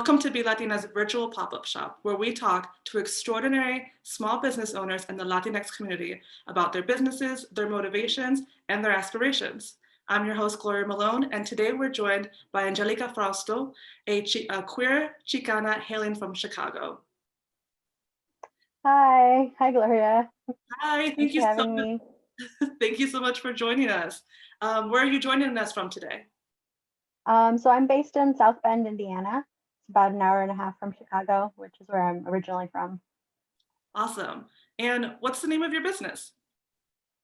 Welcome to Belatina's virtual pop-up shop, where we talk to extraordinary small business owners in the Latinx community about their businesses, their motivations, and their aspirations. I'm your host, Gloria Malone, and today we're joined by Angelica Frausto, a queer Chicana hailing from Chicago. Hi, Gloria. Hi, Thanks for having me. Thank you so much for joining us. Where are you joining us from today? So I'm based in South Bend, Indiana. It's about an hour and a half from Chicago, which is where I'm originally from. Awesome. And what's the name of your business?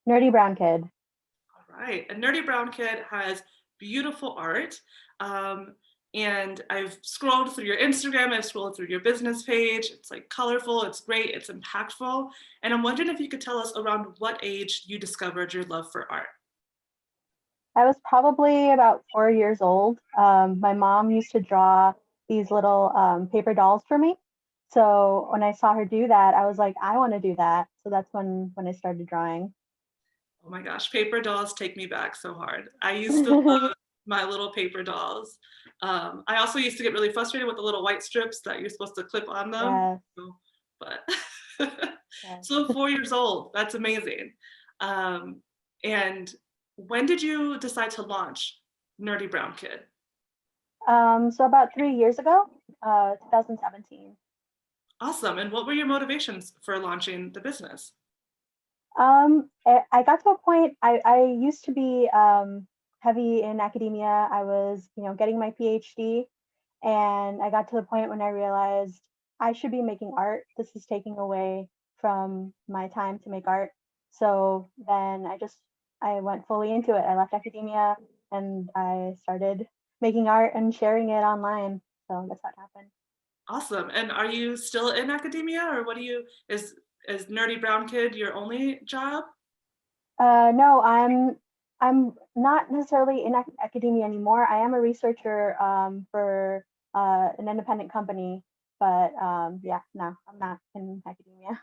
Nerdy Brown Kid. All right. A Nerdy Brown Kid has beautiful art. And I've scrolled through your Instagram, I've scrolled through your business page. It's like colorful, it's great, it's impactful. And I'm wondering if you could tell us around what age you discovered your love for art. I was probably about 4 years old. My mom used to draw these little paper dolls for me. So when I saw her do that, I was like, I want to do that. So that's when I started drawing. Oh my gosh, paper dolls take me back so hard. I used to love my little paper dolls. I also used to get really frustrated with the little white strips that you're supposed to clip on them. Yes, But yes. so 4 years old, that's amazing. And when did you decide to launch Nerdy Brown Kid? So about 3 years ago, 2017. Awesome. And what were your motivations for launching the business? I got to a point, I used to be heavy in academia. I was, getting my PhD, and I got to the point when I realized I should be making art. This is taking away from my time to make art. So then I went fully into it. I left academia and I started making art and sharing it online. So that's what happened. Awesome. And are you still in academia, or is Nerdy Brown Kid your only job? No, I'm not necessarily in academia anymore. I am a researcher for an independent company, but yeah, no, I'm not in academia.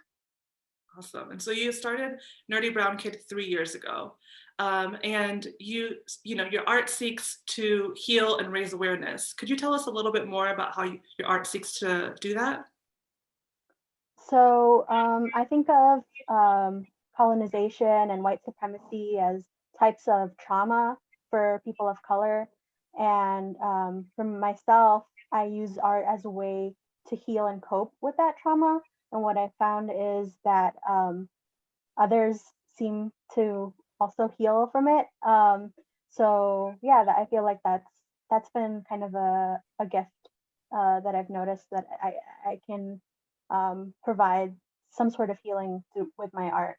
Awesome. And so you started Nerdy Brown Kid 3 years ago. And your art seeks to heal and raise awareness. Could you tell us a little bit more about how your art seeks to do that? So I think of colonization and white supremacy as types of trauma for people of color. And for myself, I use art as a way to heal and cope with that trauma. And what I found is that others seem to also heal from it. So yeah, I feel like that's been kind of a gift that I've noticed that I can provide some sort of healing with my art.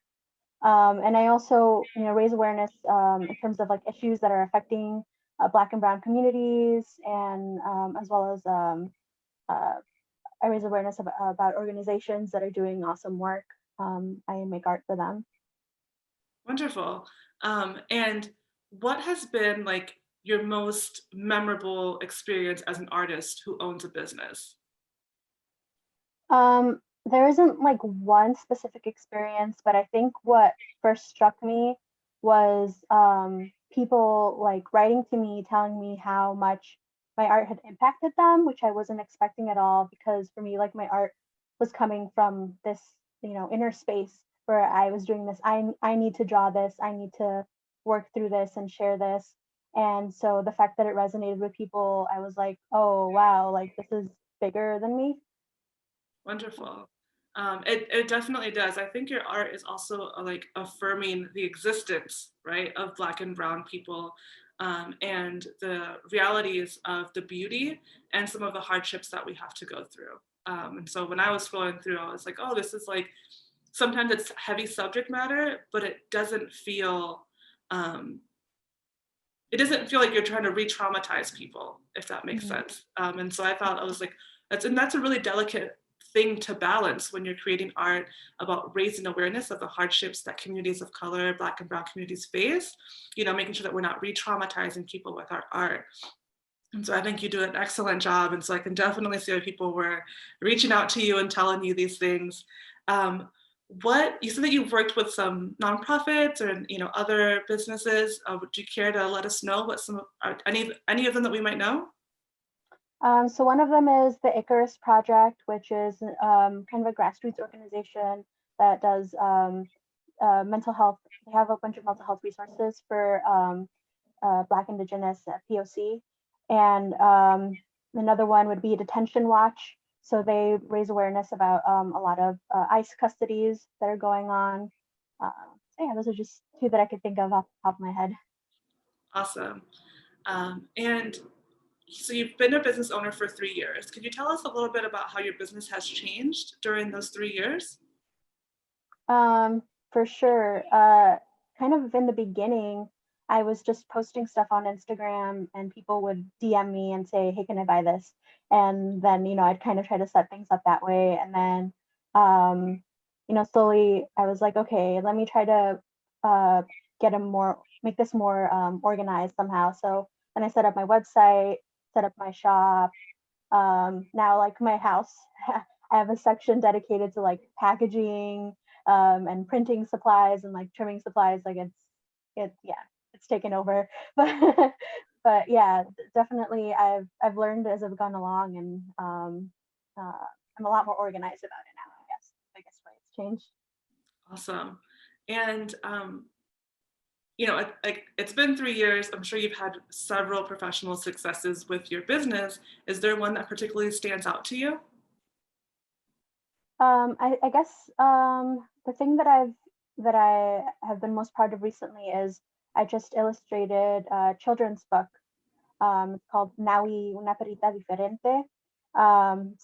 And I also, raise awareness in terms of like issues that are affecting Black and Brown communities, and as well as uh, I raise awareness about organizations that are doing awesome work. I make art for them. Wonderful. And what has been like your most memorable experience as an artist who owns a business? There isn't like one specific experience, but I think what first struck me was people like writing to me, telling me how much my art had impacted them, which I wasn't expecting at all. Because for me, like my art was coming from this, inner space where I was doing this. I need to draw this. I need to work through this and share this. And so the fact that it resonated with people, I was like, oh wow, like this is bigger than me. Wonderful. It definitely does. I think your art is also like affirming the existence, right, of Black and Brown people, and the realities of the beauty and some of the hardships that we have to go through. And so when I was scrolling through, I was like, oh, this is like, sometimes it's heavy subject matter, but um, it doesn't feel like you're trying to re-traumatize people, if that makes Mhm. sense. And so I thought, I was like, that's a really delicate thing to balance when you're creating art about raising awareness of the hardships that communities of color, Black and Brown communities face, making sure that we're not re-traumatizing people with our art. And so I think you do an excellent job. And so I can definitely see why people were reaching out to you and telling you these things. Um, what you said that you've worked with some nonprofits or other businesses. Would you care to let us know what any of them that we might know? So one of them is the Icarus Project, which is kind of a grassroots organization that does mental health. They have a bunch of mental health resources for Black, Indigenous, POC. And another one would be Detention Watch. So they raise awareness about a lot of ICE custodies that are going on. So yeah, those are just two that I could think of off the top of my head. Awesome. And so you've been a business owner for 3 years. Could you tell us a little bit about how your business has changed during those 3 years? For sure. Kind of in the beginning, I was just posting stuff on Instagram and people would DM me and say, hey, can I buy this? And then, I'd kind of try to set things up that way. And then, slowly I was like, okay, let me try to uh, make this more organized somehow. So then I set up my website, set up my shop. Now, like my house, I have a section dedicated to like packaging and printing supplies and like trimming supplies. Like yeah, it's taken over. But yeah, definitely I've learned as I've gone along, and I'm a lot more organized about it now. I guess the biggest way it's changed. Awesome. And it's been 3 years. I'm sure you've had several professional successes with your business. Is there one that particularly stands out to you? I guess the thing that I have been most proud of recently is I just illustrated a children's book. It's called Nawi Una Perita Diferente. And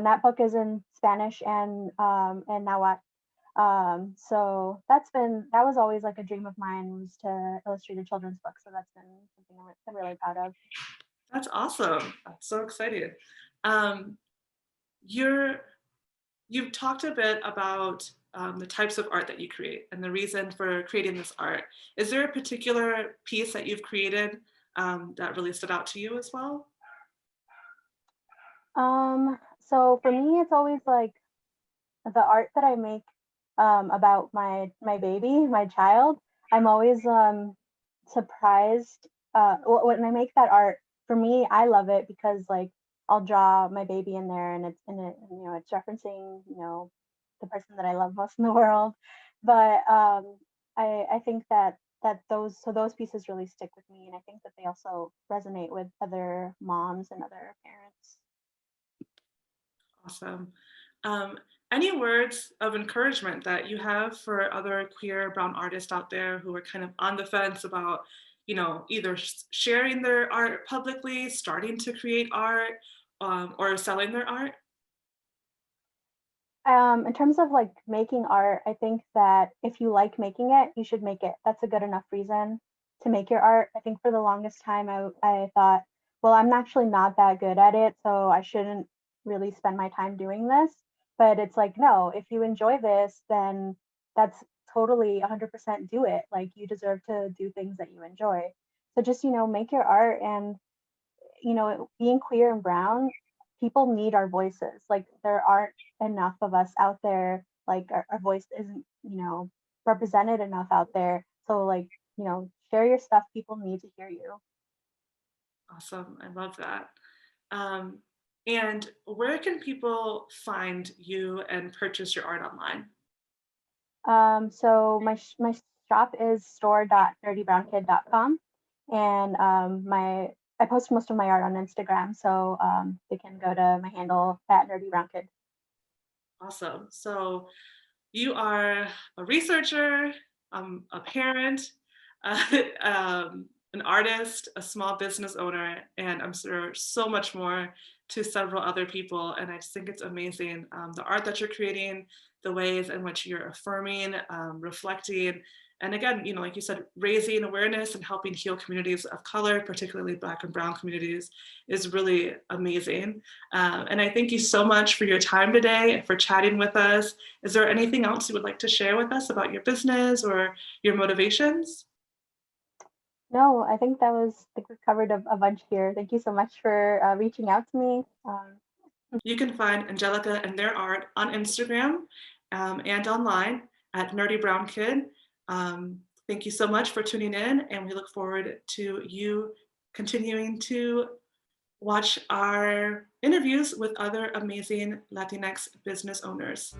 that book is in Spanish and Nahuatl. That was always like a dream of mine, was to illustrate a children's book. So that's been something I'm really proud of. That's awesome. I'm so excited. Um, you're You've talked a bit about the types of art that you create and the reason for creating this art. Is there a particular piece that you've created that really stood out to you as well? So for me, it's always like the art that I make about my baby, my child. I'm always surprised when I make that art. For me, I love it because like I'll draw my baby in there, and it's referencing the person that I love most in the world. But I think that those pieces really stick with me, and I think that they also resonate with other moms and other parents. Awesome. Um, any words of encouragement that you have for other queer brown artists out there who are kind of on the fence about, either sharing their art publicly, starting to create art, or selling their art? In terms of like making art, I think that if you like making it, you should make it. That's a good enough reason to make your art. I think for the longest time, I thought, well, I'm actually not that good at it, so I shouldn't really spend my time doing this. But it's like, no, if you enjoy this, then that's totally 100% do it. Like you deserve to do things that you enjoy. So just, make your art. And being queer and brown, people need our voices. Like there aren't enough of us out there. Like our voice isn't, represented enough out there. So like, share your stuff. People need to hear you. Awesome. I love that. Um, and where can people find you and purchase your art online? So my shop is store.nerdybrown.kid.com, and I post most of my art on Instagram, so they can go to my handle at nerdybrown.kid. Awesome. So you are a researcher, a parent, uh, an artist, a small business owner, and I'm sure so much more to several other people. And I just think it's amazing the art that you're creating, the ways in which you're affirming, reflecting, and again, like you said, raising awareness and helping heal communities of color, particularly Black and Brown communities, is really amazing. And I thank you so much for your time today and for chatting with us. Is there anything else you would like to share with us about your business or your motivations? No, I think we covered a bunch here. Thank you so much for reaching out to me. You can find Angelica and their art on Instagram and online at Nerdy Brown Kid. Thank you so much for tuning in, and we look forward to you continuing to watch our interviews with other amazing Latinx business owners.